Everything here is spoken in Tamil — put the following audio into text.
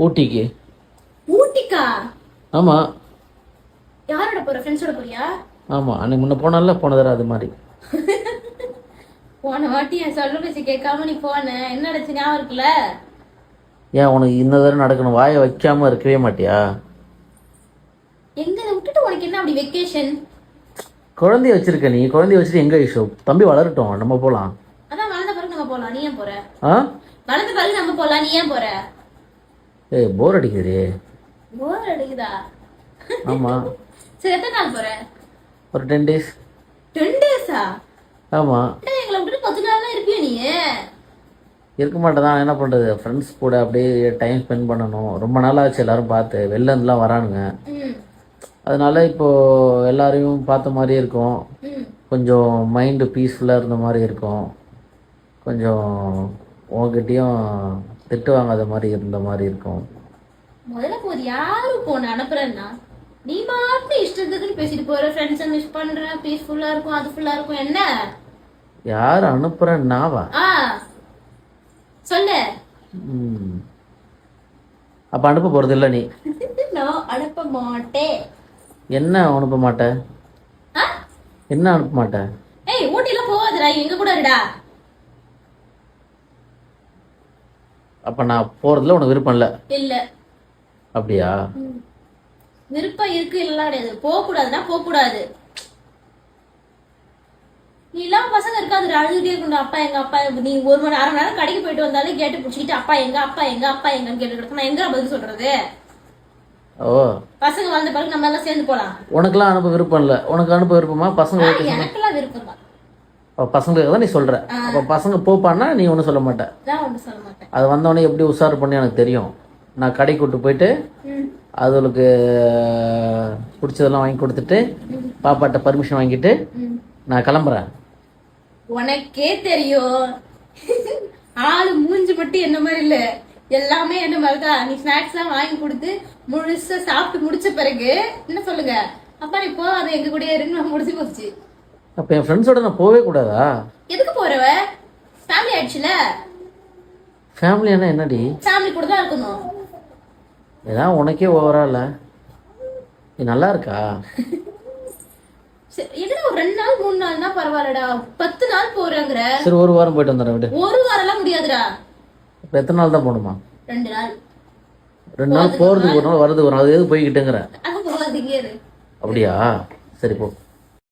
ஊட்டிக்கு. ஊட்டிக்கா? ஆமா. யாரோட போற? ஃப்ரெண்ட்ஸோட போறியா? ஆமா, அன்னைக்கு முன்ன போனால போனதர அது மாதிரி. போன வாட்டி என் சொல்ல பேசி கேட்காம நீ போன, என்ன நடந்துச்சு ஞாபகம் இருக்குல்ல? ஏன் உனக்கு இந்த தடவை நடக்கணும்? வாயை வைக்காம இருக்கவே மாட்டியா? எங்க விட்டுட்டு உனக்கு என்ன அப்படி வெக்கேஷன்? குழந்தைய வச்சிருக்க நீ, குழந்தைய வச்சுட்டு எங்க இஷ்யூ? தம்பி வளரட்டும், நம்ம போலாம். அதான் வளர்ந்த பிறகு நம்ம போலாம், நீ ஏன் போற? வளர்ந்த பிறகு நம்ம போலாம், நீ ஏன் போற? ஏய் போர் அடிக்குது. போர் அடிக்குதா? ஆமா. சரி எத்தனை நாள் போற? ஒரு 10 days. 10 days-ஆ? ஆமா. எங்களை விட்டுட்டு 10 நாள் தான் இருப்பியா நீ? இருக்க மாட்டேதான், என்ன பண்றது, ஃப்ரெண்ட்ஸ் கூட அப்படியே டைம் ஸ்பெண்ட் பண்ணணும். ரொம்ப நாள் ஆச்சு எல்லாரும் பார்த்து, வெளில இருந்துலாம் வரானுங்க. அதனால இப்போ எல்லாரையும் பார்த்த மாதிரி இருக்கும், கொஞ்சம் மைண்டு பீஸ்ஃபுல்லாக இருந்த மாதிரி இருக்கும், கொஞ்சம் உங்ககிட்டயும் திட்டு வாங்காத மாதிரி இருந்த மாதிரி இருக்கும். முதல்ல போது யாரும் போன அனுப்புறேன்னா நீ மாட்டு இஷ்டத்துக்குன்னு பேசிட்டு போற. ஃப்ரெண்ட்ஸை மிஸ் பண்றேன், பீஸ்ஃபுல்லா இருக்கும், அது ஃபுல்லா இருக்கும். என்ன யார் அனுப்புறேன்னாவா? சொல்லு. அப்ப அனுப்ப போறது இல்ல நீ? நான் அனுப்ப மாட்டேன். என்ன அனுப்ப மாட்டேன்? என்ன அனுப்ப மாட்டேன்? ஏய் ஊட்டில போவாதடா, எங்க கூட இருடா. அப்ப நான் போறதுல உனக்கு விருப்பம் இல்ல? இல்ல. அப்படியா? விருப்பம் இருக்கு இல்ல கிடையாது. போக கூடாதுன்னா போக கூடாது. நீ எல்லாம் பசங்க இருக்காது, அழுதுகிட்டே இருக்கணும். அப்பா எங்க அப்பா. நீ 1 மணி 1/2 மணி நேரம் கடைக்கு போயிட்டு வந்தாலே கேட்டு பிடிச்சிக்கிட்டு அப்பா எங்க அப்பா எங்க அப்பா எங்கன்னு கேட்டு கிடக்கும். நான் எங்க பதில் சொல்றது? ஓ, பசங்க வந்த பிறகு நம்ம எல்லாம் சேர்ந்து போலாம். உனக்கெல்லாம் அனுப்ப விருப்பம் இல்ல? உனக்கு அனுப்ப விருப்பமா? பசங்க எனக்கெல்லாம் விருப்பம் தான். பசங்களுக்கு தான் நீ சொல்ற. அப்ப பசங்க போப்பான்னா நீ ஒன்னும் சொல்ல மாட்டேன்? நான் ஒன்னும் சொல்ல மாட்டேன். அது வந்தவொடனே எப்படி உஷார் பண்ணி எனக்கு தெரியும். நான் கடைக்கு கூட்டு போயிட்டு அதுகளுக்கு பிடிச்சதெல்லாம் வாங்கி கொடுத்துட்டு பாப்பாட்ட பர்மிஷன் வாங்கிட்டு நான் கிளம்புறேன். உனக்கே தெரியும், ஆளு மூஞ்சி மட்டும் என்ன மாதிரி இல்ல, எல்லாமே என்ன மாதிரிதான். நீ ஸ்நாக்ஸ் எல்லாம் வாங்கி கொடுத்து முழுசா சாப்பிட்டு முடிச்ச பிறகு என்ன சொல்லுங்க, அப்பா நீ போ, அது எங்க கூட இருந்து முடிச்சு போச்சு. அப்ப என் ஃப்ரெண்ட்ஸோட நான் போவே கூடாதா? எதுக்கு போறவ? ஃபேமிலி ஆயிடுச்சுல. ஃபேமிலினா என்னடி? ஃபேமிலி கூட தான் இருக்கணும். ஏதாவது உனக்கே ஓவரா இல்ல? நீ நல்லா இருக்கா? எதுனா ஒரு 2 நாள் 3 நாள்னா பரவாயில்லடா, 10 நாள் போறேங்கற. சரி 1 வாரம் போயிட்டு வந்துடுறேன் விடு. 1 வாரம்லாம் முடியாதுடா. அப்ப எத்தனை நாள் தான் போகணுமா? 2 நாள். 2 நாள் போறதுக்கு 1 நாள் வரதுக்கு 1 நாள், அது எது போய்கிட்டுங்கிற? அது போகாதீங்க. அப்படியா? சரி போ.